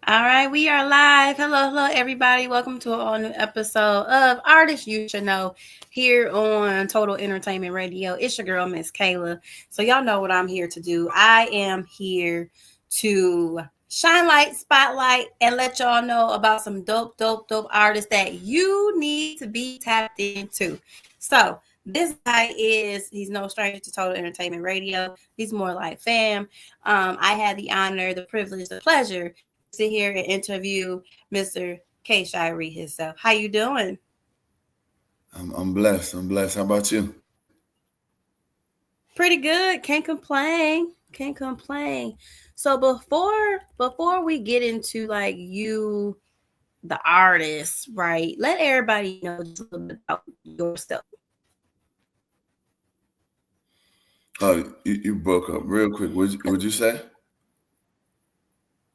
All right, we are live. Hello, everybody. Welcome to an all new episode of Artists You Should Know here on Total Entertainment Radio. It's your girl, Miss Kayla. So, y'all know what I'm here to do. I am here to shine light, spotlight, and let y'all know about some dope artists that you need to be tapped into. So, this guy he's no stranger to Total Entertainment Radio. He's more like fam. I had the honor, the privilege, the pleasure to sit here and interview Mr. K-Shire himself. How you doing? I'm blessed. I'm blessed. How about you? Pretty good. Can't complain. Can't complain. So before we get into like you, the artist, right? Let everybody know just a little bit about yourself. Oh, you broke up real quick. Would you say?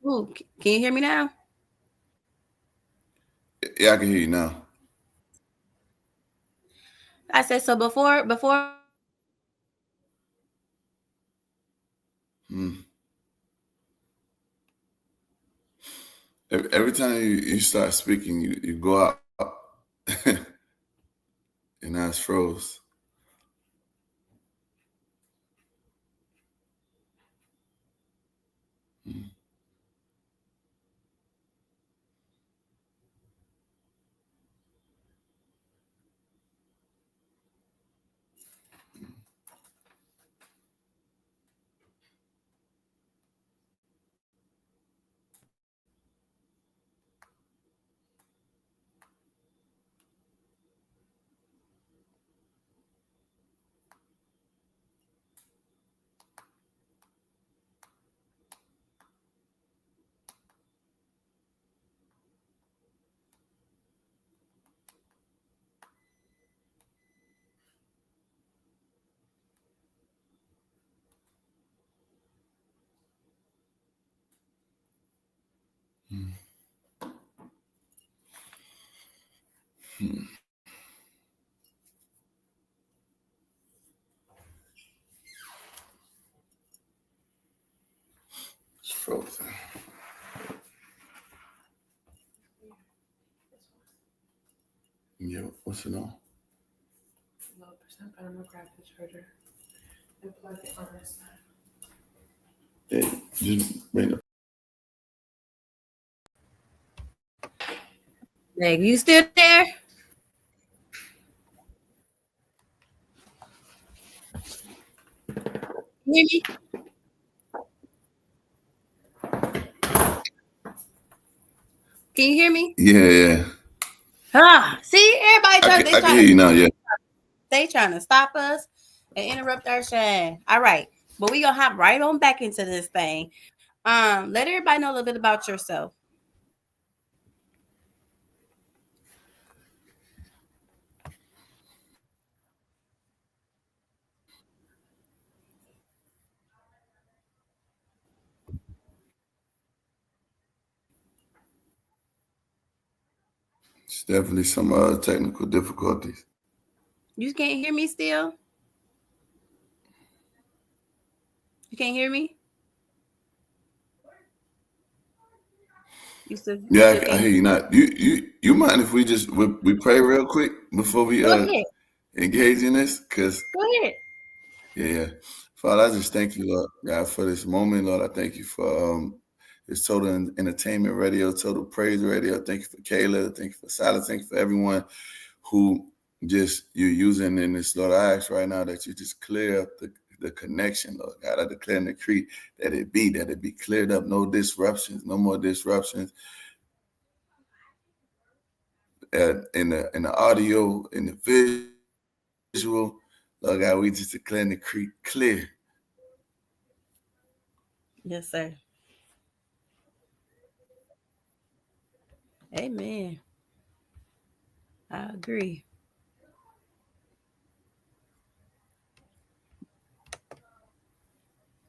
Ooh, can you hear me now? Yeah, I can hear you now. I said so before we get into like you, the artist, right? Let everybody know Hmm. just a little bit about yourself. Every time you start speaking, you go out and that's froze. Hmm. Hmm. Hmm. It's frozen. Yeah, what's it on? Low percent, but I'm gonna grab the charger and plug it on this side. Hey, just bring the. Meg, you still there? Can you hear me? Can you hear me? Yeah, yeah. See, everybody I trying can they I can trying hear to you now. Yeah. stop us and interrupt our shine. All right, but we gonna hop right on back into this thing. Let everybody know a little bit about yourself. It's definitely some technical difficulties. You can't hear me still. You can't hear me. You Yeah, still I can't hear hear you me. now. You mind if we pray real quick before we Go ahead. engage in this? Cause Go ahead. yeah. Father, I just thank you, Lord God, for this moment, Lord. I thank you for this total entertainment radio, total praise radio. Thank you for Kayla. Thank you for Silas. Thank you for everyone who just you're using in this, Lord. I ask right now that you just clear up the connection, Lord God. I declare and decree that it be cleared up. No disruptions, no more disruptions in the audio, in the visual. Lord God, we just declare and decree clear. Yes, sir. Amen. I agree.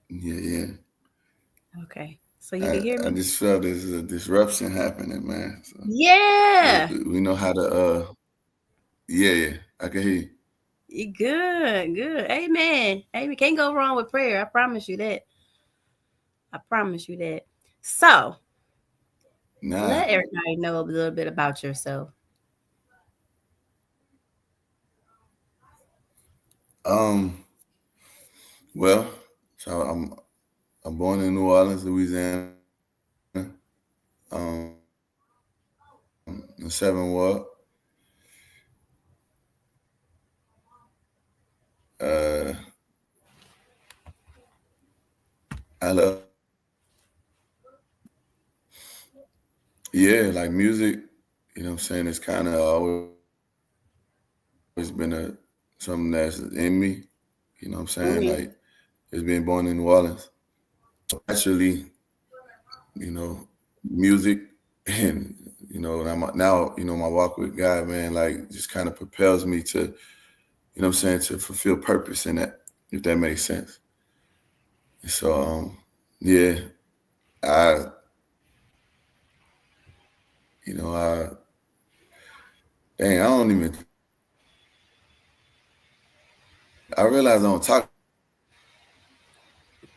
Yeah, yeah. Okay. So you can hear I me? just felt there's a disruption happening, man. So Yeah. we know how to yeah, yeah. I can hear you. Good. Amen. Amen. Can't go wrong with prayer. I promise you that. I promise you that. So Nah. Let everybody know a little bit about yourself. Um. Well, so I'm born in New Orleans, Louisiana. The Seventh Ward. Uh, I love, yeah, like music. You know what I'm saying? It's kind of always been something that's in me. You know what I'm saying? Like it's being born in Hmm. New Orleans. Naturally, you know, music and and I'm now, my walk with God, man, like just kind of propels me to, to fulfill purpose in that, if that makes sense. So, yeah, I, I, dang, I don't even, I realize I don't talk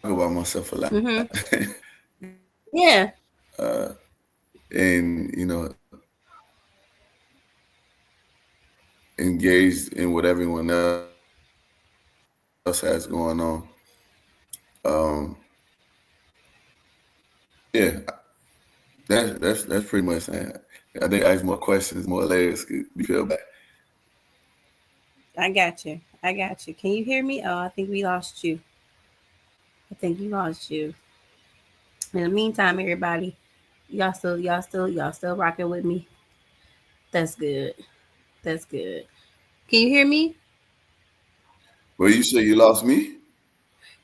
about myself a lot. Hmm. Yeah, uh, and, engaged in what everyone else has going on. Um, yeah, that's pretty much saying. I think I ask more questions, more layers could be peeled back. I got you. I got you. Can you hear me? Oh, I think we lost you. I think you lost you. In the meantime, everybody, y'all still rocking with me. That's good. That's good. Can you hear me? Well, you say you lost me?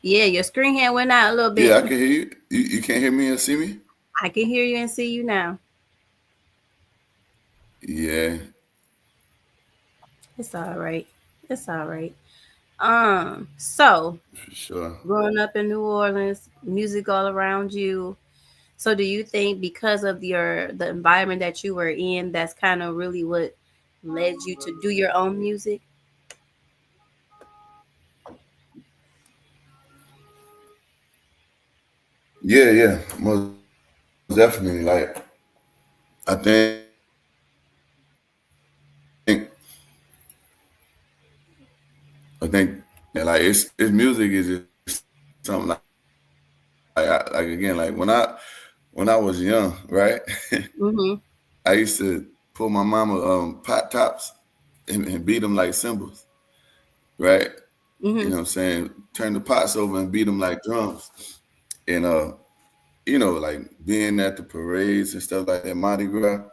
Yeah, your screen hand went out a little Yeah, bit. I can hear you. You can't hear me and see me? I can hear you and see you now. Yeah, It's all right. It's all right. So for sure. growing up in New Orleans, music all around you. So do you think because of the environment that you were in, that's kind of really what led you to do your own music? Yeah, most definitely. I think I think yeah, like it's music is just something like again, like when I was young, right? Mhm. I used to pull my mama pot tops and beat them like cymbals, right? You Mhm. know what I'm saying? Turn the pots over and beat them like drums. And like being at the parades and stuff like that, Mardi Gras,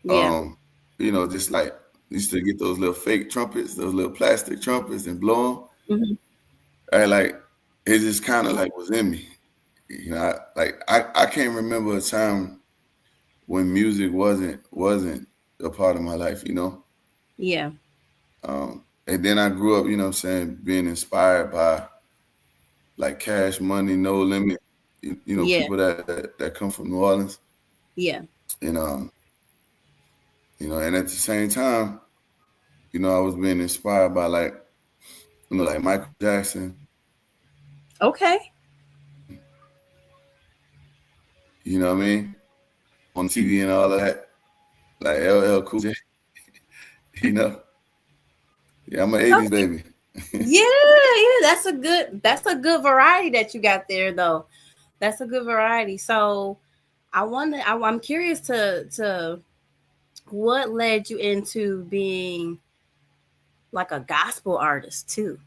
Yeah. um, just like used to get those little fake trumpets, those little plastic trumpets and blow them. Mhm. Right? Like it just kind of like was in me. I can't remember a time when music wasn't a part of my life. Yeah. And then I grew up, what I'm saying, being inspired by like Cash Money, No Limit, Yeah. people that come from New Orleans. Yeah. And and at the same time, I was being inspired by like, like Michael Jackson, Okay. you know what I mean? On TV and all of that. Like LL Cool J, you know. Yeah, I'm an 80s Okay. baby. Yeah, yeah, that's a good variety that you got there though. That's a good variety. So I'm curious to what led you into being like a gospel artist too.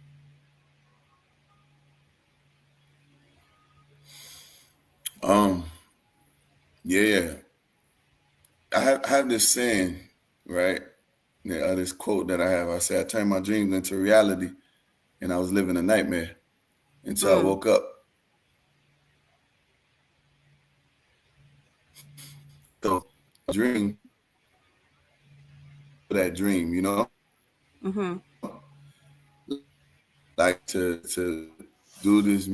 um, yeah. I have this saying, right? Yeah, this quote that I have. I say I turned my dreams into reality and I was living a nightmare until I Mm, woke up. So dream for that dream. mm-hmm, Like to do this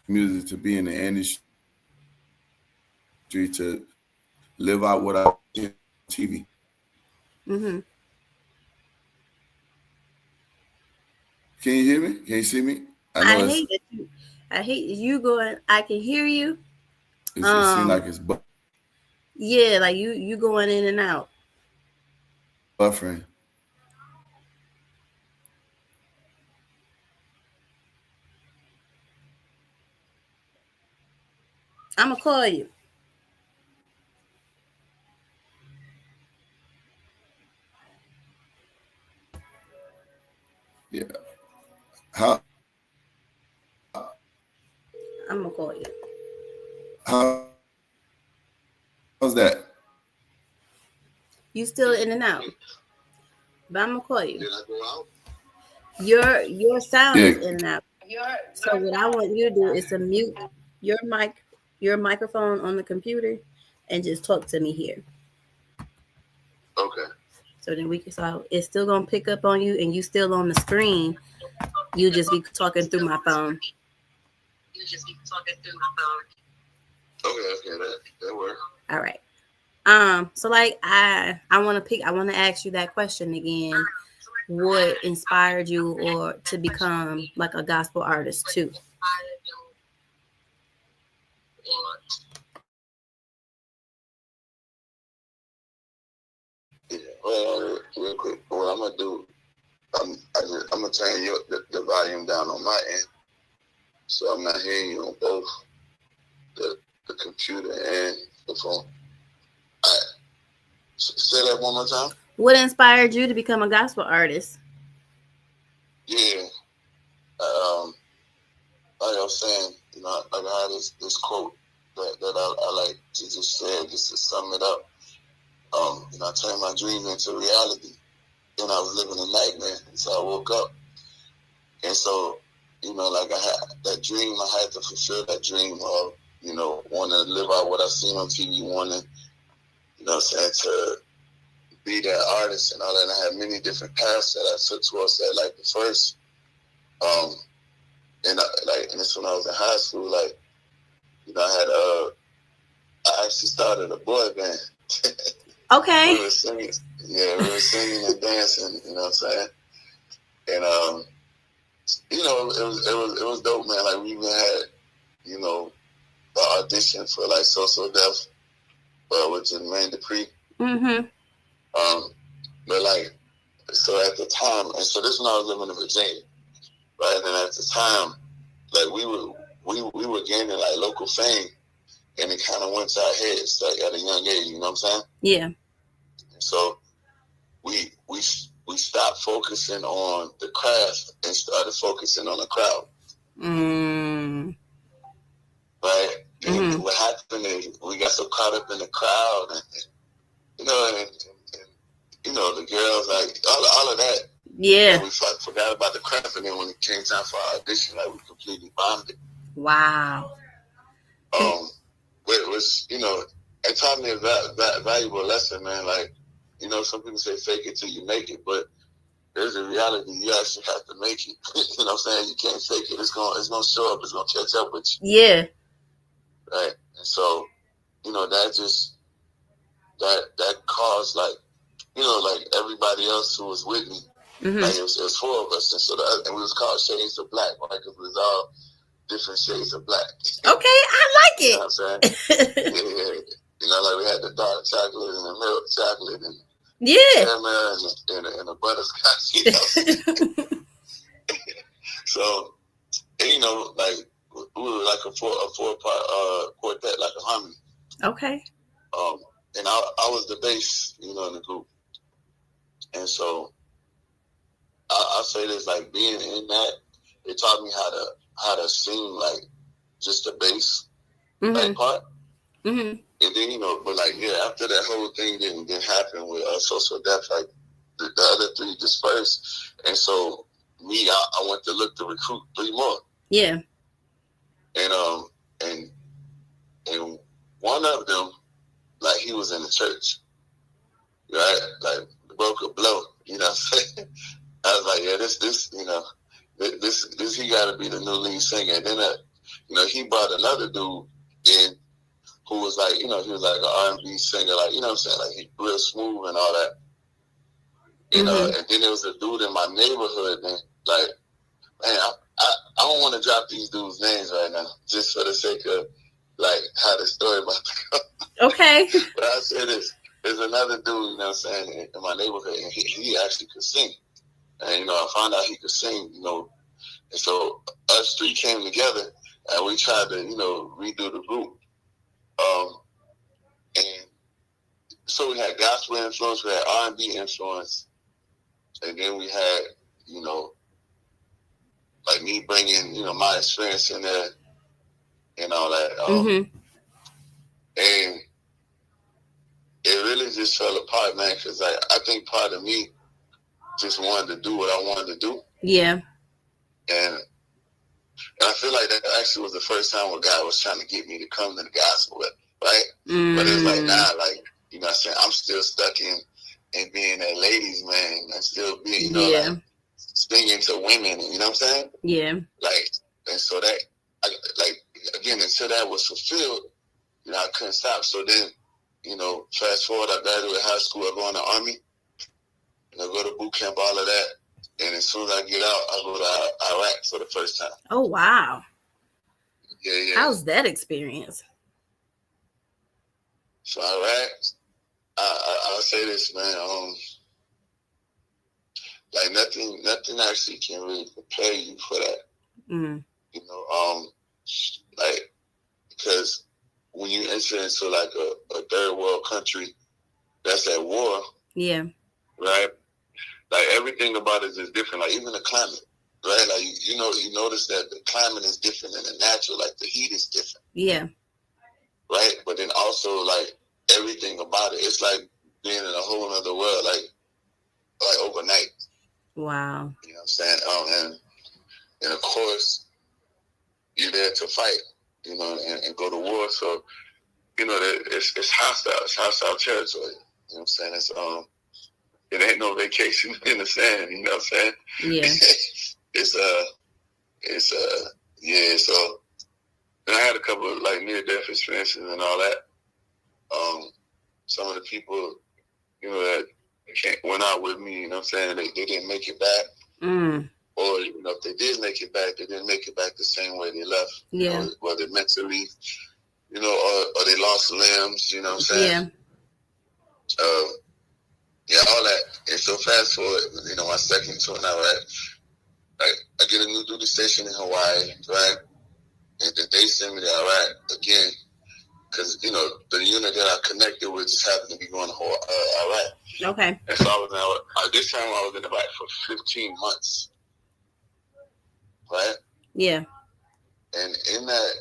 music, to be in the industry, to live out what I want to see on TV. mm-hmm. Can you hear me? Can you see me? I I know it's hate that you. I hate you going. I can hear you. It seems like it's Yeah, like you going in and out. buffering. I'm gonna call you. Yeah. How I'm gonna call you. how's that? You still in and out, but I'm gonna call you. Did I go out? Your sound Yeah. is in and out. So what I want you to do is to mute your mic, your microphone on the computer, and just talk to me here. Okay. So then we can. So it's still gonna pick up on you, and you still on the screen. You just be talking through my phone. Okay. That works. All right. So like I want to pick. I want to ask you that question again. What inspired you or to become like a gospel artist too? Yeah. Well, real quick, what I'm gonna do, I'm gonna turn the volume down on my end, so I'm not hearing you on both the computer and the phone. All right. Say that one more time. What inspired you to become a gospel artist? Yeah. Um, like I was saying, like I had this quote that I like to just say, just to sum it up. I turned my dream into reality, and I was living a nightmare until I woke up. And so, like I had that dream, I had to fulfill that dream of, wanting to live out what I seen on TV, wanting, saying, to be that artist and all that. And I had many different paths that I took towards that. Like the first, and this when I was in high school, like, I actually started a boy band. Okay. We were singing, and dancing, you know what I'm saying? And it was dope, man. Like we even had, the audition for like So Deaf, with Jermaine Dupri. Mm-hmm. But like, so at the time, and so this when I was living in Virginia, right? And at the time, like we were gaining like local fame, and it kind of went to our heads like at a young age. You know what I'm saying? Yeah. And so we stopped focusing on the craft and started focusing on the crowd. Right? And what happened is we got so caught up in the crowd, and the girls, like all of that. Yeah. And we forgot about the craft, and then when it came time for our audition, like we completely bombed it. Wow. It was, it taught me a valuable lesson, man. Like, some people say fake it till you make it, but there's a reality. You actually have to make it. You know what I'm saying? You can't fake it. It's gonna show up. It's gonna catch up with you. Yeah. Right. And so, that caused like everybody else who was with me. Like it was 4 of us, and so and we was called Shades of Black, right? Because we was all different shades of black. Okay, I like it. You know what I'm saying? Yeah. Like we had the dark chocolate and the milk chocolate and caramel and the butterscotch. So, and, like we were like a 4-part quartet, like a harmony. Okay. And I was the bass, in the group, and so I'll say this: like being in that, it taught me how to sing like just the bass like part. And then but like after that whole thing didn't happen with So Deaf, like the other 3 dispersed, and so me, I went to look to recruit 3 more. Yeah. And one of them, like he was in the church, right? Like broke a blow, you know what I'm saying? I was like, yeah, this, this he got to be the new lead singer. And then, he brought another dude in who was like, he was like an R&B singer, like, you know what I'm saying? Like he real smooth and all that. And then there was a dude in my neighborhood, and like, man, I don't want to drop these dudes' names right now, just for the sake of like how the story about to go. Okay. But I'll say this: there's another dude, you know what I'm saying, in my neighborhood, and he actually could sing. And I found out he could sing, and so us three came together and we tried to, redo the group. And so we had gospel influence, we had R&B influence, and then we had, like me bringing, my experience in there and all that. And it really just fell apart, man, because I think part of me just wanted to do what I wanted to do. Yeah. And I feel like that actually was the first time where God was trying to get me to come to the gospel, right? But it's like, nah, like, what I'm saying, I'm still stuck in being a ladies' man and still being, like, singing to women, you know what I'm saying? Yeah. Like, and so that, again, until that was fulfilled, I couldn't stop. So then, fast forward, I graduated high school, I go in the Army, I go to boot camp, all of that. And as soon as I get out, I go to Iraq for the first time. Oh, wow. Yeah. How's that experience? So Iraq, I'll say this, man. Like nothing actually can really prepare you for that. Mm. Like, because when you enter into like a third world country that's at war, yeah, right? Like everything about it is different. Like even the climate, right? Like you notice that the climate is different than the natural. Like the heat is different. Yeah. Right, but then also like everything about it, it's like being in a whole other world, like overnight. Wow. You know what I'm saying? And of course, you're there to fight, and go to war. So, it's hostile. It's hostile territory. You know what I'm saying? It's it ain't no vacation in the sand. You know what I'm saying? Yeah. Yeah. So, and I had a couple of like near-death experiences and all that. Some of the people, that went out with me, you know what I'm saying, they didn't make it back. Mm. Or, if they did make it back, they didn't make it back the same way they left. Yeah. Whether mentally, or they lost limbs, you know what I'm saying? Yeah. All that. And so fast forward, my second tour now, right? I get a new duty station in Hawaii, right? And then they send me to Iraq again. Because, the unit that I connected with just happened to be going to Iraq. Okay. And so this time I was in Iraq for 15 months. Right? Yeah. And in that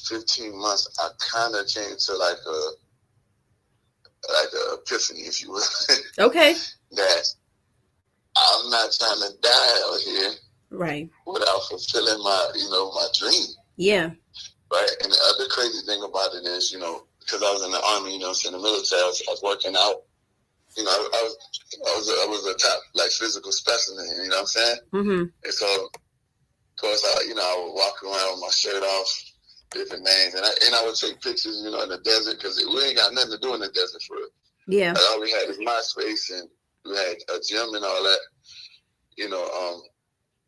15 months, I kind of came to like an epiphany, if you will. Okay. That I'm not trying to die out here. Right. Without fulfilling my, my dream. Yeah. Right. And the other crazy thing about it is, because I was in the Army, in the military, I was working out. I was a top like physical specimen. You know what I'm saying? Mm-hmm. And so, of course, I would walk around with my shirt off, different names, and I would take pictures, in the desert because we ain't got nothing to do in the desert for real. Yeah. Like, all we had is MySpace, and we had a gym and all that.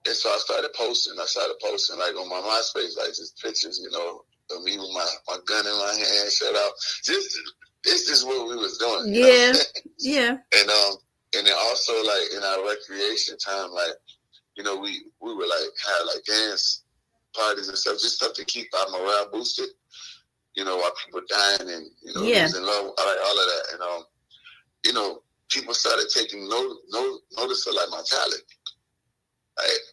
And so I started posting like on my MySpace, like just pictures, of me with my gun in my hand, shut out. This is what we was doing. Yeah. Yeah. And then also like in our recreation time, like, we would like have like dance parties and stuff, just stuff to keep our morale boosted, while people dying and, losing love, like all of that. And people started taking notice of like my talent. Right?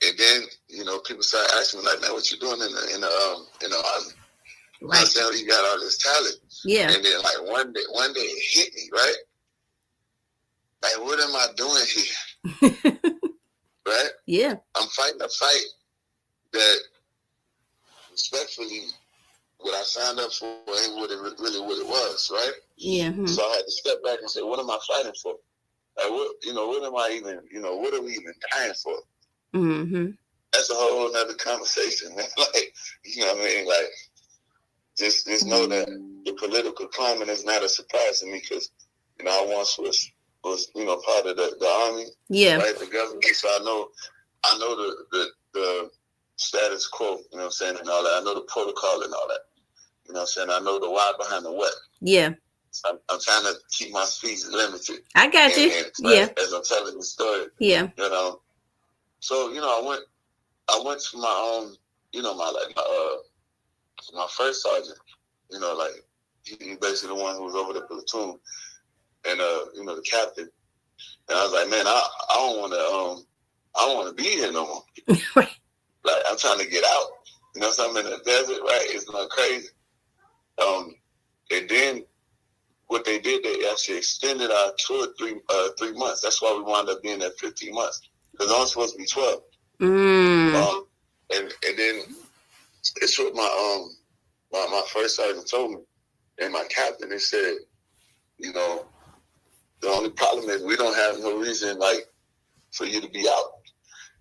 And then, people started asking me like, man, what you doing in the Army? Right. You got all this talent. Yeah. And then like one day it hit me, right? Like, what am I doing here? Right? Yeah. I'm fighting a fight that respectfully what I signed up for ain't what it was, right? Yeah. Mm-hmm. So I had to step back and say, what am I fighting for? Like, what am I even, what are we even dying for? Mm-hmm. That's a whole other conversation, man. Like, you know what I mean? Like, just know that the political climate is not a surprise to me because, I once was part of the Army, yeah, right, the government. So I know the the status quo, you know what I'm saying, and all that. I know the protocol and all that. You know what I'm saying? I know the why behind the what. Yeah. So I'm trying to keep my speech limited. I got you. And as I'm telling the story. Yeah. You know. So, you know, I went to my own, you know, my first sergeant, you know, like he basically the one who was over the platoon and you know, the captain. And I was like, man, I don't want to be here no more. Right. Like, I'm trying to get out. You know, so I'm in the desert, right? It's not crazy. And then what they did, they actually extended our tour 3 months. That's why we wound up being there 15 months. Because I was supposed to be 12. And then it's what my first sergeant told me, and my captain, they said, you know, the only problem is we don't have no reason, like, for you to be out.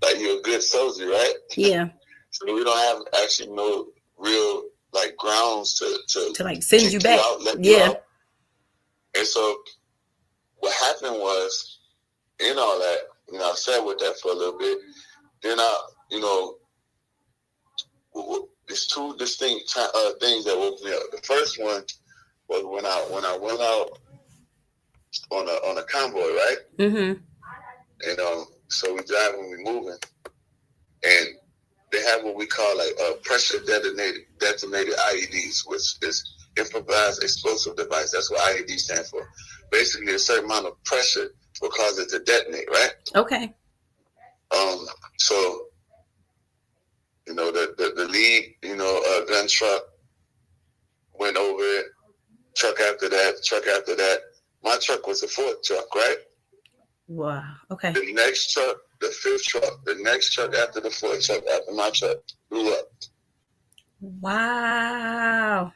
Like, you're a good soldier, right? Yeah. So we don't have actually no real, like, grounds to like send you back. Let you out. And so what happened was, in all that, you know, I sat with that for a little bit. Then you know, there's two distinct things that woke me up. The first one was when I went out on a convoy, right? Mm-hmm. And so we driving, we moving, and they have what we call like pressure detonated IEDs, which is improvised explosive device. That's what IED stands for. Basically, a certain amount of pressure will cause it to detonate, right? Okay. So, you know, the lead, you know, gun truck went over it. Truck after that. My truck was the fourth truck, right? Wow. Okay. The next truck, the fifth truck, the next truck after the fourth truck after my truck blew up. Wow.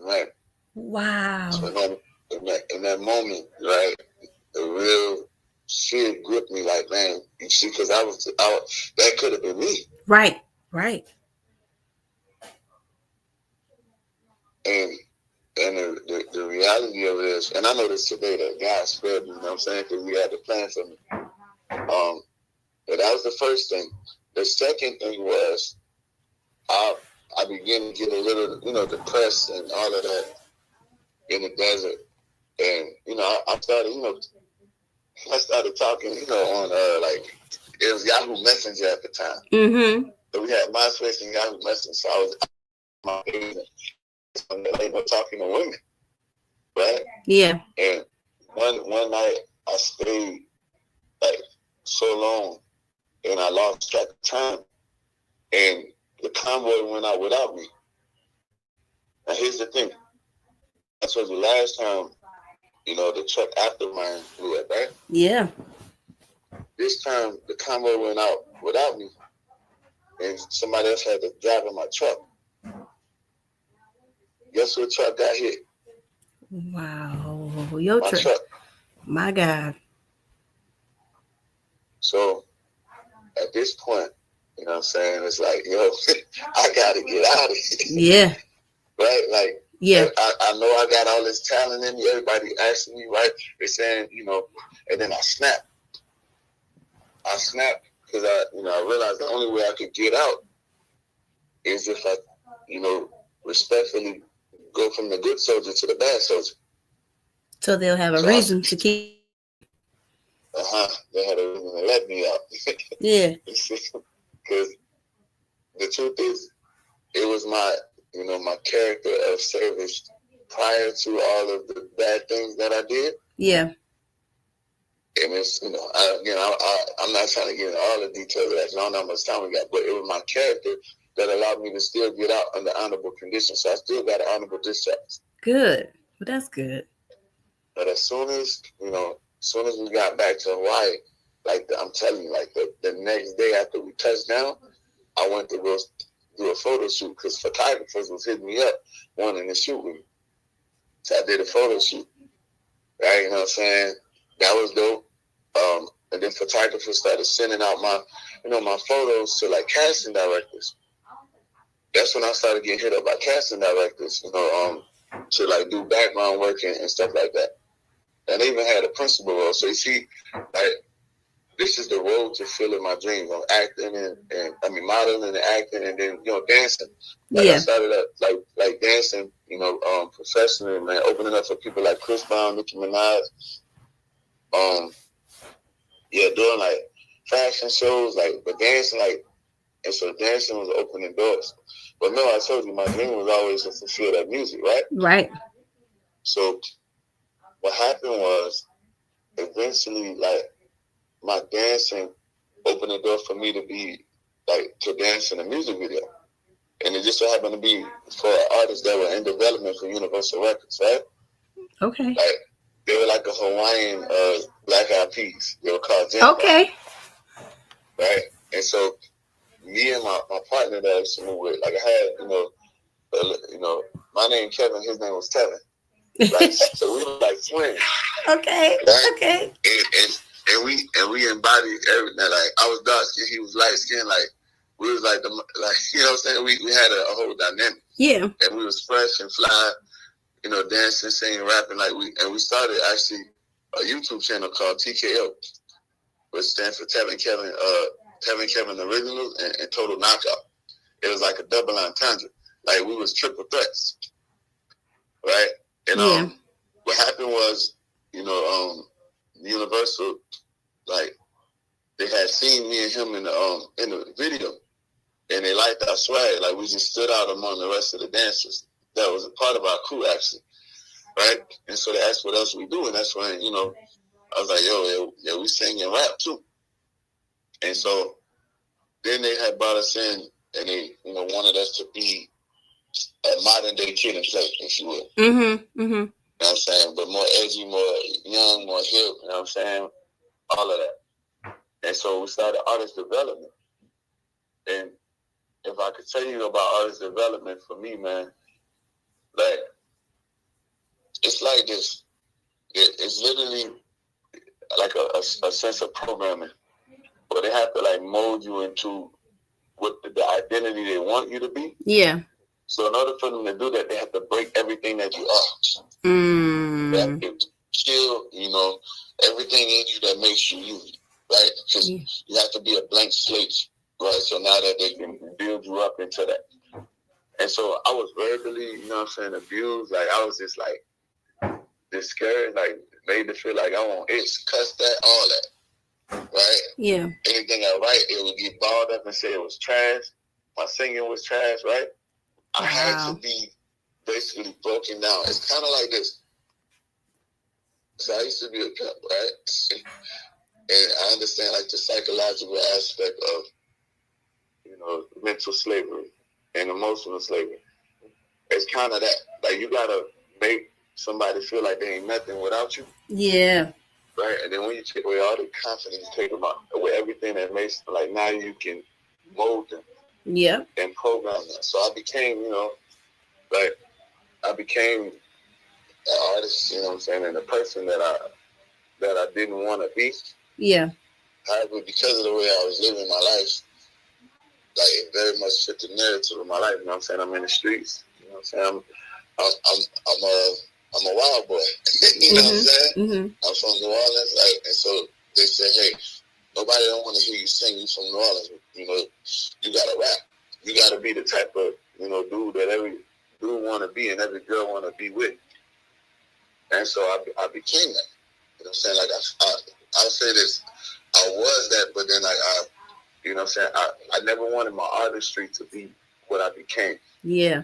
Right. Wow. So in that moment, right, the real fear gripped me, like, man, you see, because I was that could have been me. Right. And the reality of it is, and I know this today, that God spared me, you know what I'm saying, because we had to plan for me. But that was the first thing. The second thing was, I began to get a little, you know, depressed and all of that in the desert. And, you know, I started talking, you know, on, like, it was Yahoo Messenger at the time. Mm-hmm. So we had MySpace and Yahoo Messenger. So I was my business. Talking to women, right? Yeah. And one night I stayed like so long, and I lost track of time, and the convoy went out without me. Now here's the thing: that was the last time, you know, the truck after mine blew up, right? Yeah. This time the convoy went out without me, and somebody else had to drive in my truck. Guess what truck got hit? Wow. Your truck. My God. So at this point, you know what I'm saying, it's like, yo, I got to get out of here. Yeah. Right? Like, yeah. I know I got all this talent in me. Everybody asking me, right? They're saying, you know, and then I snapped. Because I realized the only way I could get out is if I, you know, respectfully go from the good soldier to the bad soldier. So they'll have a reason to keep. They had a reason to let me out. Yeah. Because the truth is, it was my character of service prior to all of the bad things that I did. Yeah. And it's, you know, I'm not trying to get into all the details of that because I don't know how much time we got, but it was my character that allowed me to still get out under honorable conditions. So I still got an honorable discharge. Good. Well, that's good. But as soon as we got back to Hawaii, like I'm telling you, like the next day after we touched down, I went to go do a photo shoot because photographers was hitting me up wanting to shoot with me. So I did a photo shoot. Right, you know what I'm saying? That was dope. And then photographers started sending out my photos to like casting directors. That's when I started getting hit up by casting directors, you know, to like do background work and stuff like that. And they even had a principal role. So you see, like, this is the road to fulfilling my dreams. I'm acting and I mean modeling and acting, and then dancing. Like I started up like dancing, professionally, man, opening up for people like Chris Brown, Nicki Minaj, doing like fashion shows, like but dancing, like, and so dancing was opening doors. But no, I told you my dream was always to fulfill that music, right? Right. So what happened was eventually, like, my dancing opened the door for me to be like to dance in a music video, and it just so happened to be for artists that were in development for Universal Records, right? Okay. Like they were like a Hawaiian Black Eyed Peas. They were called Jam. Okay. Right, and so me and my partner that I used to move with, like I had, my name Kevin, his name was Kevin. Like, so we were like twins. Okay. Right? Okay. And we embodied everything. Like I was dark skin, he was light skin. Like we was like you know what I'm saying. We had a whole dynamic. Yeah. And we was fresh and fly, dancing, singing, rapping. Like we started actually a YouTube channel called TKO, which stands for Tevin Kevin Originals and Total Knockout. It was like a double entendre. Like we was triple threats, right? And what happened was, Universal, like they had seen me and him in the video, and they liked our swag. Like we just stood out among the rest of the dancers. That was a part of our crew actually, right? And so they asked what else we do, and that's when I was like, yo, we sing and rap too. And so then they had brought us in, and they wanted us to be a modern day Kid and Play, if you will. Mm-hmm. Mm-hmm. You know what I'm saying? But more edgy, more young, more hip, you know what I'm saying? All of that. And so we started artist development. And if I could tell you about artist development for me, man, like, it's like this. It's literally like a sense of programming where they have to, like, mold you into what the identity they want you to be. Yeah. So in order for them to do that, they have to break everything that you are. They have to kill, everything in you that makes you you, right? Because you have to be a blank slate, right? So now that they can build you up into that. And so I was verbally, abused. Like I was just like discouraged, like made to feel like I want it, cuss that, all that, right? Yeah. Anything I write, it would get balled up and say it was trash. My singing was trash, right? I had to be basically broken down. It's kind of like this. So I used to be a pimp, right? And I understand like the psychological aspect of, mental slavery and emotional slavery. It's kind of that. Like you gotta make somebody feel like they ain't nothing without you. Yeah. Right? And then when you take away all the confidence, take them out, away everything that makes them, like now you can mold them. Yeah. And program them. So I became, I became an artist, you know what I'm saying, and the person that I didn't want to be. Yeah. However, because of the way I was living my life, like it very much fit the narrative of my life. You know what I'm saying? I'm in the streets. You know what I'm saying? I'm a wild boy. You know what I'm saying? Mm-hmm. I'm from New Orleans, like, and so they said, hey, nobody don't want to hear you sing. You from New Orleans, you gotta rap. You gotta be the type of dude that every dude want to be and every girl want to be with. And so I became that. You know what I'm saying? Like I'll say this, I was that, but then like you know what I'm saying? I never wanted my artistry to be what I became. Yeah.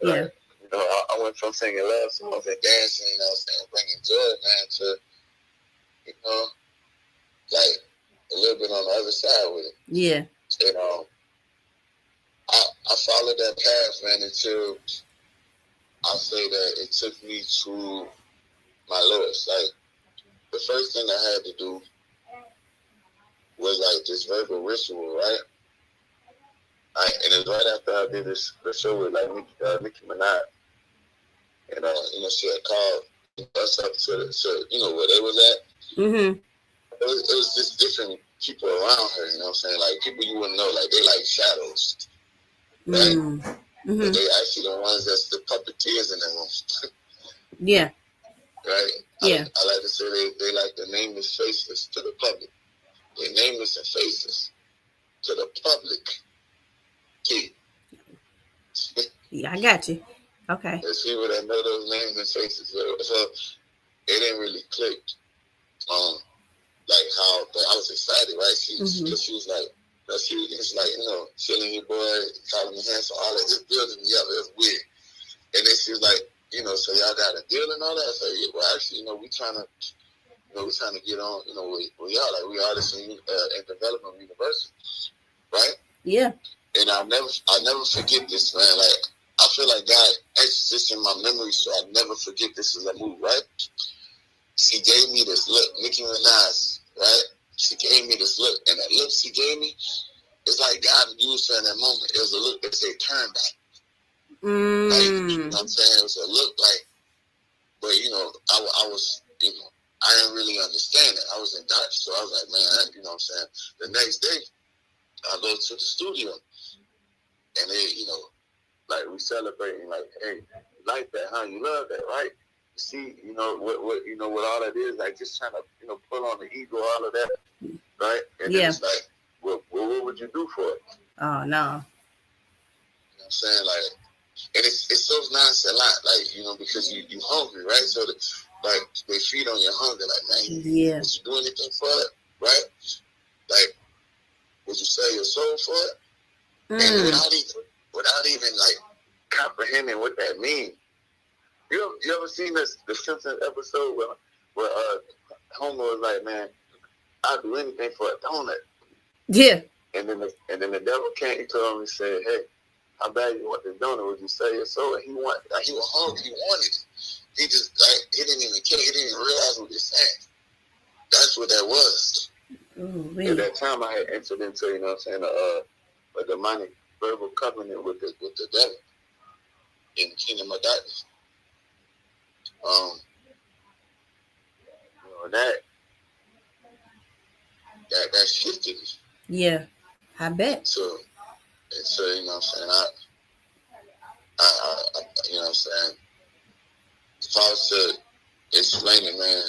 Right? Yeah. I went from singing love songs and dancing, you know what I'm saying, bringing joy, man, to, like a little bit on the other side with it. Yeah. And I followed that path, man, until I say that it took me to my lowest. Like the first thing I had to do was like this verbal ritual, right? And it was right after I did the show with like Nicki Minaj, and she had called us up to where they was at. Mm-hmm. It was just different people around her, you know what I'm saying? Like people you wouldn't know, like they like shadows, right? Mm-hmm. But they actually the ones that's the puppeteers in the room. Yeah. Right? Yeah. I like to say they like the nameless faceless to the public. Their nameless and faceless to the public key. Yeah, I got you. Okay. There's people that know those names and faces. So it didn't really click. Like how, but I was excited, right? Because she was like, she was like, feeling your boy, calling me handsome, all that, just building me up. It was weird. And then she was like, so y'all got a deal and all that. So yeah, well, actually, we trying to, we trying to get on, with y'all, like we artists in development university, right? Yeah. And I'll never forget this, man. Like I feel like God etched this in my memory, so I'll never forget this as I move, right? She gave me this look, Nicki Minaj, right? She gave me this look, and that look she gave me, it's like God used her in that moment. It was a look that said turn back. Like, you know what I'm saying? It was a look like, but I was, I didn't really understand it. I was in Dutch, so I was like, man, you know what I'm saying? The next day, I go to the studio, and they, like we celebrating, like, hey, you like that, huh? You love that, right? See, what all that is, like just trying to, pull on the ego, all of that, right? And then it's like, well, what would you do for it? Oh no. You know what I'm saying? Like, and it's so nonchalant, like, because you hungry, right? So like they feed on your hunger, like, man, would you do anything for it, right? Like, would you sell your soul for it? And without even like comprehending what that means. You ever seen the Simpsons episode where Homer was like, man, I'll do anything for a donut. Yeah. And then the devil came to him and said, hey, how bad you want this donut? Would you sell your soul? And he was hungry. He wanted it. He just he didn't even care. He didn't even realize what he was saying. That's what that was. Ooh, at that time, I had entered into, a demonic verbal covenant with the devil in the kingdom of darkness. That shifted me. Yeah, I bet. So you know what I'm saying, I you know what I'm saying, if I was to explain it, man,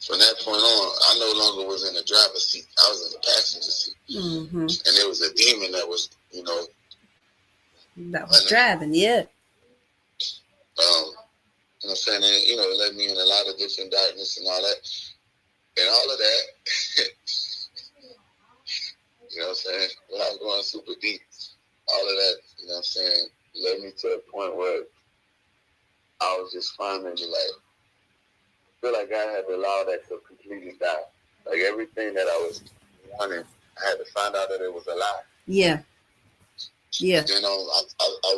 from that point on, I no longer was in the driver's seat. I was in the passenger seat. And there was a demon that was, that was driving, yeah. You know what I'm saying? And, it led me in a lot of different darkness and all that. And all of that, you know what I'm saying? Without going super deep, all of that, you know what I'm saying, led me to a point where I was just finally like, I feel like God had to allow that to completely die. Like everything that I was wanting, I had to find out that it was a lie. Yeah. Yeah. And then I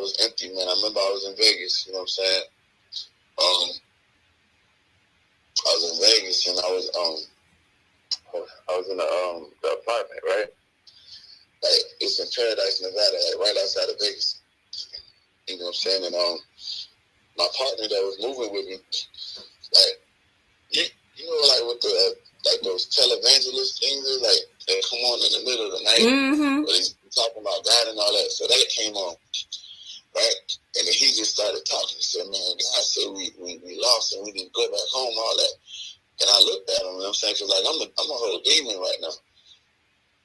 was empty, man. I remember I was in Vegas, you know what I'm saying? I was in Vegas and I was in the apartment, right? Like it's in Paradise, Nevada, like right outside of Vegas. You know what I'm saying? And my partner that was moving with me, like like with the like those televangelist things, like they come on in the middle of the night, where they talking about God and all that. So that came on, right? And then he just started talking. He said, "Man, God said we lost and we didn't go back home, all that." And I looked at him, you know what I'm saying? Because like I'm a whole demon right now.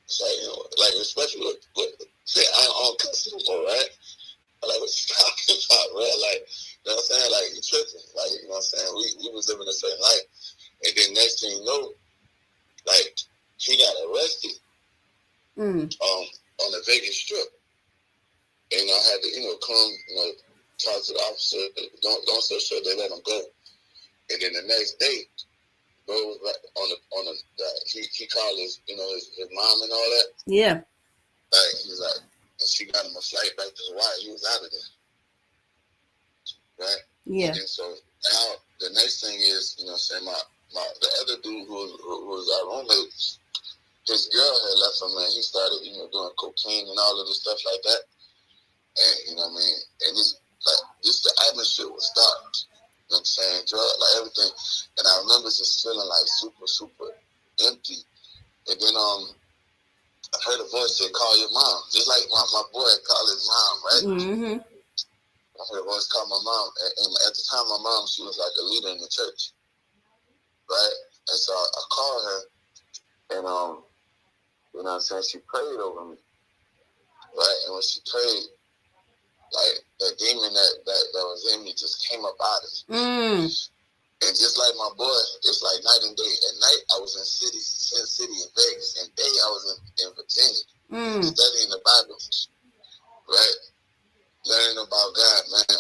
It's like, like especially with I don't cuss anymore, right? Like what you talking about, bro? Like, you know what I'm saying? Like you tripping, like you know what I'm saying? We was living a certain life, and then next thing you know, like he got arrested, on the Vegas Strip, and I had to come talk to the officer. Don't so sure they let him go, and then the next day. Bro was on the he called his his mom and all that. Yeah. Like he was like, and she got him a flight back to Hawaii. He was out of there, right? Yeah. And so now the next thing is, you know, saying the other dude who was our roommate, his girl had left him, and he started doing cocaine and all of this stuff like that, and you know what I mean, and it's like just the atmosphere was dark. You know what I'm saying? Drug, like everything. And I remember just feeling like super, super empty. And then I heard a voice say, call your mom. Just like my boy called his mom, right? I heard a voice call my mom. And at the time, my mom, she was like a leader in the church, right? And so I called her, and You know what I'm saying? She prayed over me, right? And when she prayed, like that demon that was in me just came up out of me. And just like my boy, it's like night and day. At night, I was in Sin City in Vegas. And day, I was in Virginia, studying the Bible, right? Learning about God, man.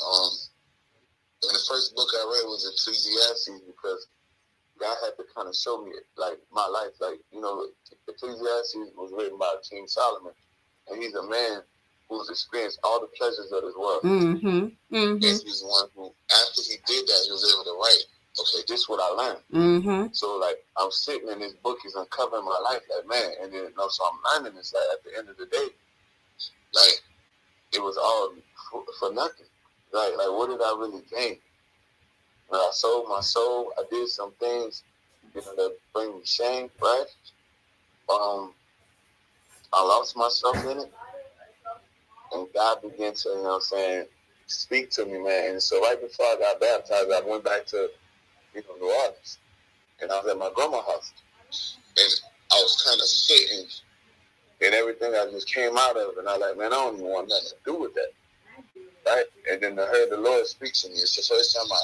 And the first book I read was Ecclesiastes because God had to kind of show me, like, my life. Like, you know, Ecclesiastes was written by King Solomon. And he's a man who's experienced all the pleasures of this world. And he's one who, after he did that, he was able to write, okay, this is what I learned. So, like, I'm sitting in this book, he's uncovering my life, like, man. And then, you know, so I'm learning this, like, at the end of the day, like, it was all for nothing. Like, what did I really gain? When I sold my soul, I did some things, you know, that bring me shame, right? I lost myself in it. And God began to, you know what I'm saying, speak to me, man. And so right before I got baptized, I went back to, you know, New Orleans. And I was at my grandma's house. And I was kind of sitting and everything I just came out of. And I was like, man, I don't even want nothing to do with that. Right? And then I heard the Lord speak to me. It's the first time I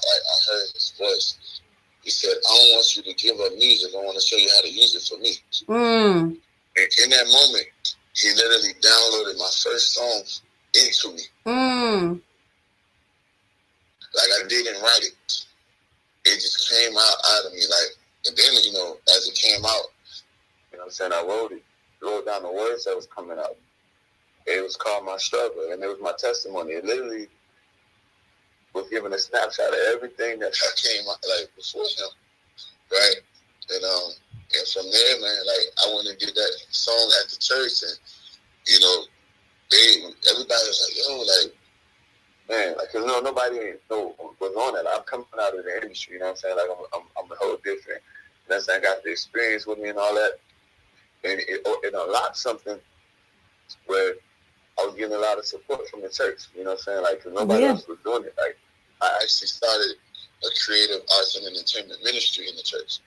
heard his voice. He said, I don't want you to give up music. I want to show you how to use it for me. And in that moment, he literally downloaded my first song into me. Like, I didn't write it. It just came out of me. Like, and then, you know, as it came out, you know what I'm saying, I wrote down the words that was coming out. It was called My Struggle, and it was my testimony. It literally was giving a snapshot of everything that I came out, like, before him, right? And from there, man, like, I went and did that song at the church, and, you know, everybody was like, yo, like, man, like, cause no, nobody know was on that. I'm coming out of the industry, you know what I'm saying? Like, I'm a whole different. You know what I'm saying? I got the experience with me and all that, and it unlocked something where I was getting a lot of support from the church. You know what I'm saying? Like, cause nobody else was doing it. Like, I actually started a creative arts and entertainment ministry in the church.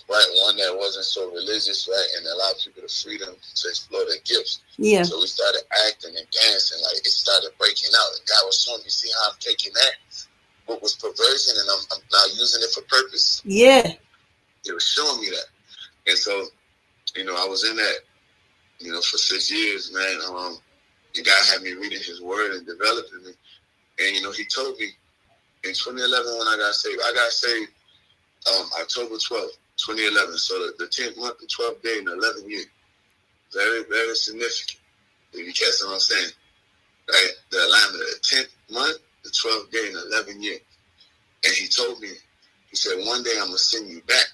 Right, one that wasn't so religious, right, and allowed people the freedom to explore their gifts. Yeah. So we started acting and dancing, like, it started breaking out. And God was showing me, see how I'm taking that, what was perversion, and I'm now using it for purpose. Yeah. He was showing me that. And so, you know, I was in that, you know, for 6 years, man. And God had me reading his word and developing me. And, you know, he told me in 2011 when I got saved October 12th. 2011, so the 10th month, the 12th day, and the 11th year. Very, very significant. If you catch what I'm saying. Right? The alignment of the 10th month, the 12th day, and the 11th year. And he told me, he said, one day I'm going to send you back.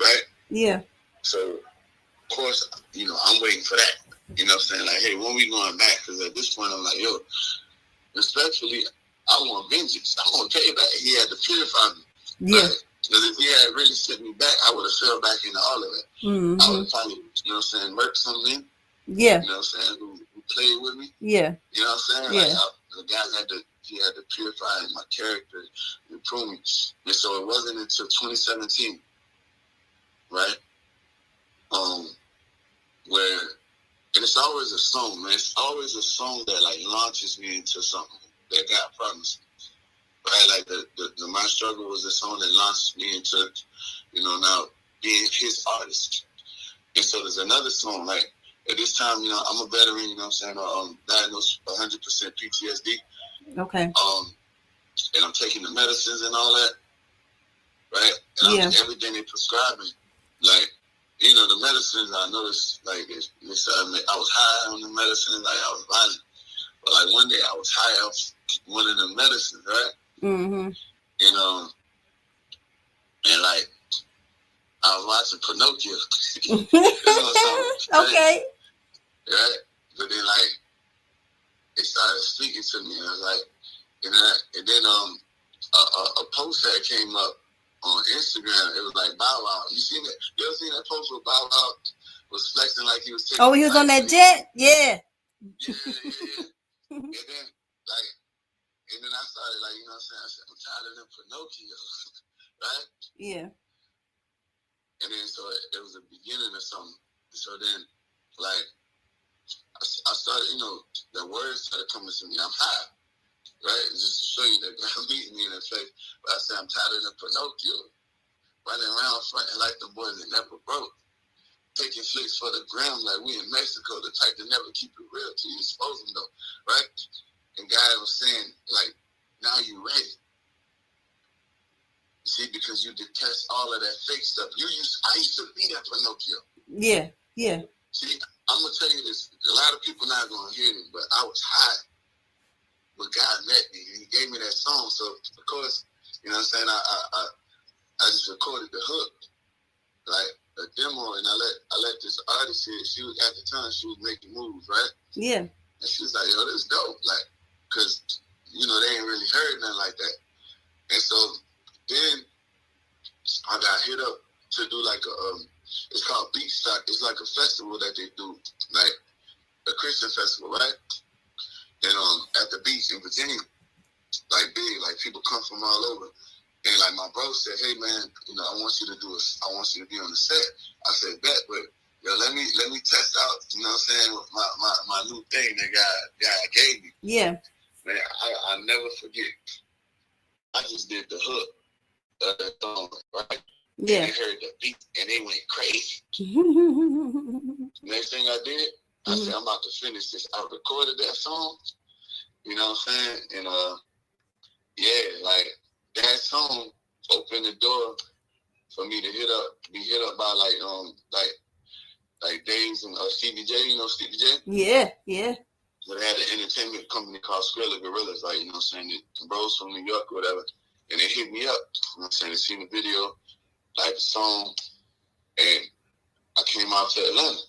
Right? Yeah. So, of course, you know, I'm waiting for that. You know what I'm saying? Like, hey, when we going back? Because at this point, I'm like, yo, respectfully, I want vengeance. I want payback. He had to purify me. Yeah. Right? Because if he had really sent me back, I would have fell back into all of it. I would have probably, you know what I'm saying, murked some men. Yeah. You know what I'm saying, who played with me. Yeah. You know what I'm saying? Yeah. Like, the guy had to purify my character and prune me. And so it wasn't until 2017, right? Where, and it's always a song, man. It's always a song that, like, launches me into something that God promised me. Right, like the My Struggle was the song that launched me into, you know, now being his artist. And so there's another song, like, at this time, you know, I'm a veteran, you know what I'm saying, diagnosed 100% PTSD. Okay. And I'm taking the medicines and all that, right? And I'm everything they prescribe me. Like, you know, the medicines, I noticed, like, I was high on the medicine, like, I was violent. But, like, one day I was high off one of the medicines, right? And like, I was watching Pinocchio. Okay. Right? But then, like, it started speaking to me, and I was like, and then a post that came up on Instagram. It was like Bow Wow. You ever seen that post where Bow Wow was flexing like he was taking? Oh, he was on that jet. Yeah. And then, like. And then I started, like, you know what I'm saying? I said, I'm tired of them Pinocchio, right? Yeah. And then so it was the beginning of something. So then, like, I started, the words started coming to me. I'm high, right? Just to show you that God meeting me in the face. But I said, I'm tired of the Pinocchio running around fronting like the boys that never broke. Taking flicks for the gram like we in Mexico, the type that never keep it real till you expose them though, right? And God was saying, like, now you ready. See, because you detest all of that fake stuff. I used to be that Pinocchio. Yeah, yeah. See, I'm gonna tell you this. A lot of people not gonna hear it, but I was high. But God met me and He gave me that song. So of course, you know what I'm saying, I just recorded the hook, like a demo, and I let this artist hear it. She was, at the time, she was making moves, right? Yeah. And she was like, yo, this is dope. Like, cause they ain't really heard nothing like that. And so then I got hit up to do like it's called Beach Stock. It's like a festival that they do, like a Christian festival, right? And at the beach in Virginia, like big, like people come from all over. And like my bro said, hey man, I want you to I want you to be on the set. I said, bet, but yo, let me test out, you know what I'm saying, my new thing that God gave me. Yeah. Man, I never forget. I just did the hook of the song, right? Yeah. And they heard the beat and they went crazy. Next thing I did, I said, I'm about to finish this. I recorded that song, you know what I'm saying? And yeah, like that song opened the door for me to be hit up by like Days and Stevie J, Stevie J? Yeah, yeah. But they had an entertainment company called Skrilla Gorillas, like, you know what I'm saying, the bros from New York or whatever. And they hit me up, you know what I'm saying, they seen the video, like the song, and I came out to Atlanta,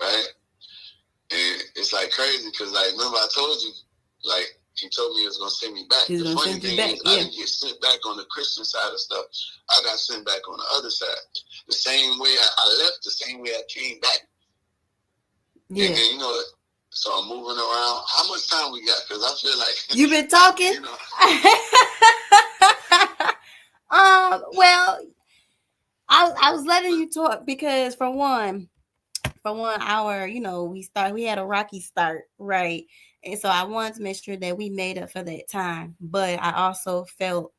right? And it's like crazy because, like, remember I told you, like, he told me he was going to send me back. He's the funny thing is, yeah. I didn't get sent back on the Christian side of stuff. I got sent back on the other side. The same way I left, the same way I came back. Yeah. And then, so I'm moving around. How much time we got? Because I feel like... You've been talking? Well, I was letting you talk because for one hour, we had a rocky start, right? And so I wanted to make sure that we made up for that time. But I also felt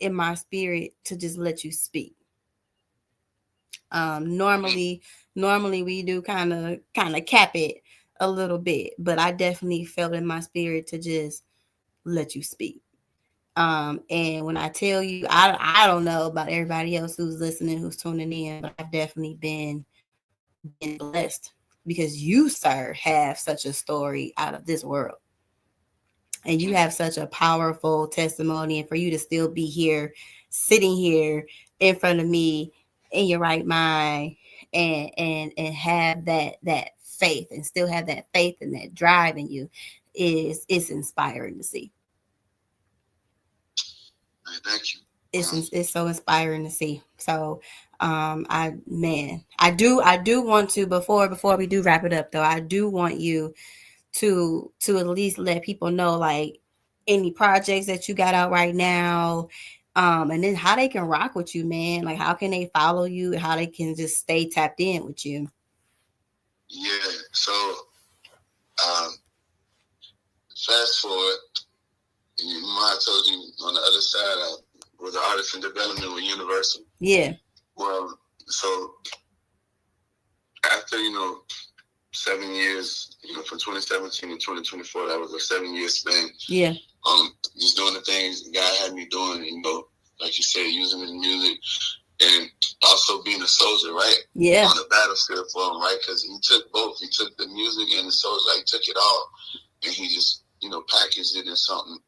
in my spirit to just let you speak. Normally we do kind of cap it a little bit, but I definitely felt in my spirit to just let you speak. And when I tell you, I don't know about everybody else who's listening, who's tuning in, but I've definitely been blessed because you, sir, have such a story out of this world. And you have such a powerful testimony, and for you to still be here, sitting here in front of me in your right mind and have that faith and still have that faith and that drive in you is inspiring to see. Thank you. It's so inspiring to see. So I do want to before we do wrap it up though, I do want you to at least let people know like any projects that you got out right now, and then how they can rock with you, man. Like how can they follow you, how they can just stay tapped in with you. Yeah, so fast forward, I told you on the other side I was an artist in development with Universal. Yeah. Well, so after 7 years, from 2017 to 2024, that was a 7-year span. Yeah. Just doing the things God had me doing, like you said, using his music and also being a soldier, right? Yeah. On the battlefield for him, right? Because he took both. He took the music and the soldier. Like, he took it all, and he just, packaged it in something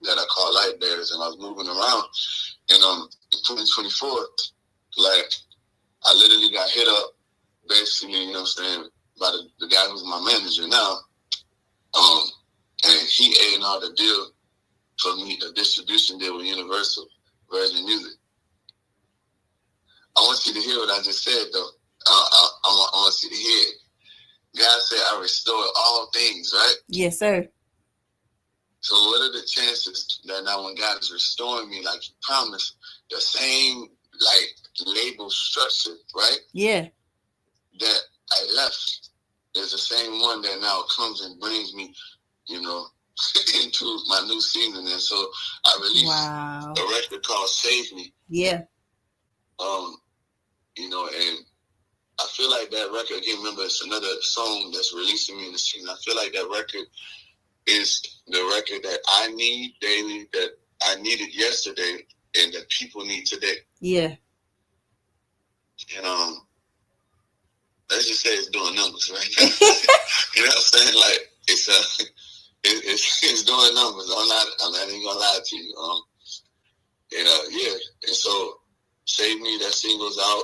that I call Light Bearers. And I was moving around, and in 2024, like, I literally got hit up, basically, by the guy who's my manager now, and he A&R the deal for me, a distribution deal with Universal Virgin Music. I want you to hear what I just said, though. I want you to hear it. God said, I restore all things, right? Yes, sir. So what are the chances that now when God is restoring me, like he promised, the same like label structure, right? Yeah. That I left is the same one that now comes and brings me, you know, into my new season. And so I released a record called Save Me. Yeah. You know, and I feel like that record, again, remember, it's another song that's releasing me in the season. I feel like that record is the record that I need daily, that I needed yesterday, and that people need today. Yeah. And let's just say it's doing numbers right now. You know what I'm saying? Like it's doing numbers. I'm not even gonna lie to you. Yeah. And so, Save Me, that single's out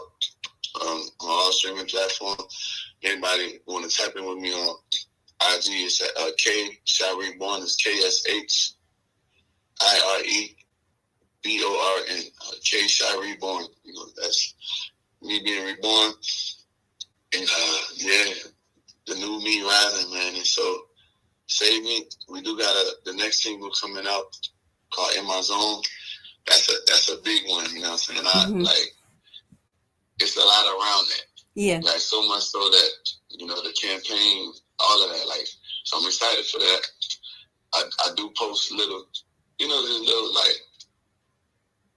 on all streaming platforms. Anybody want to tap in with me on IG? It's at K-Shire Reborn. It's KSHIREBORN. K-Shire Reborn. You know, that's me being reborn. And yeah, the new me rising, man. And so, Save Me. We do got the next single coming out called In My Zone. That's a big one. You know what I'm saying? Like, it's a lot around that. Yeah. Like, so much so that, you know, the campaign, all of that. Like, so I'm excited for that. I do post little, you know, just little, like,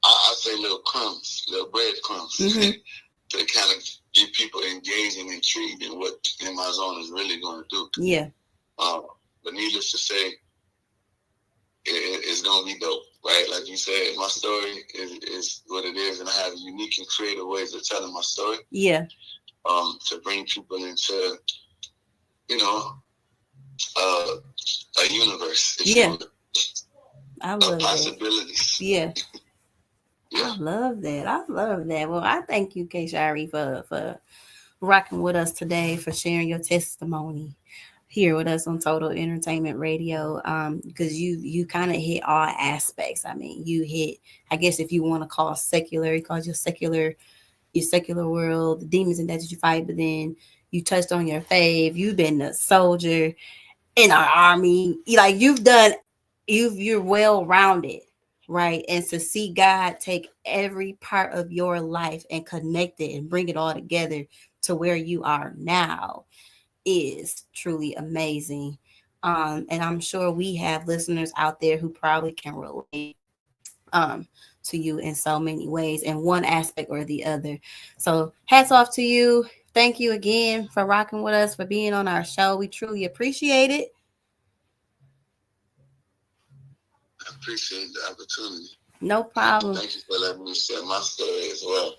I say little crumbs, little breadcrumbs to kind of get people engaged and intrigued in what In My Zone is really going to do. Yeah. But needless to say, it's going to be dope, right? Like you said, my story is what it is, and I have unique and creative ways of telling my story. Yeah. To bring people into, you know, a universe. Yeah. I love possibilities. That. Yeah. I love that. I love that. Well, I thank you, K-Shire, for rocking with us today, for sharing your testimony here with us on Total Entertainment Radio. Because you kind of hit all aspects. I mean, you hit, I guess if you want to call secular, you call your secular world, the demons and that you fight, but then you touched on your faith. You've been a soldier in our army. Like you're well rounded, right? And to see God take every part of your life and connect it and bring it all together to where you are now is truly amazing. And I'm sure we have listeners out there who probably can relate um to you in so many ways in one aspect or the other. So hats off to you. Thank you again for rocking with us, for being on our show. We truly appreciate it. I appreciate the opportunity. No problem. Thank you for letting me share my story as well.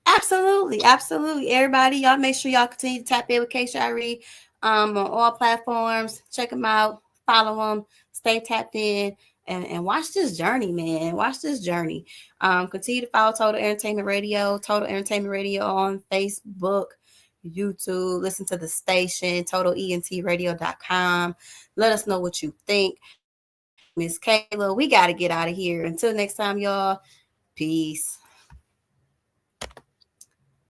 Absolutely, absolutely. Everybody, y'all make sure y'all continue to tap in with K-Shire on all platforms. Check them out, follow them, stay tapped in, and watch this journey, man. Watch this journey. Continue to follow Total Entertainment Radio on Facebook, YouTube. Listen to the station, TotalENTRadio.com. Let us know what you think. My name is Kayla. We got to get out of here. Until next time, y'all. Peace.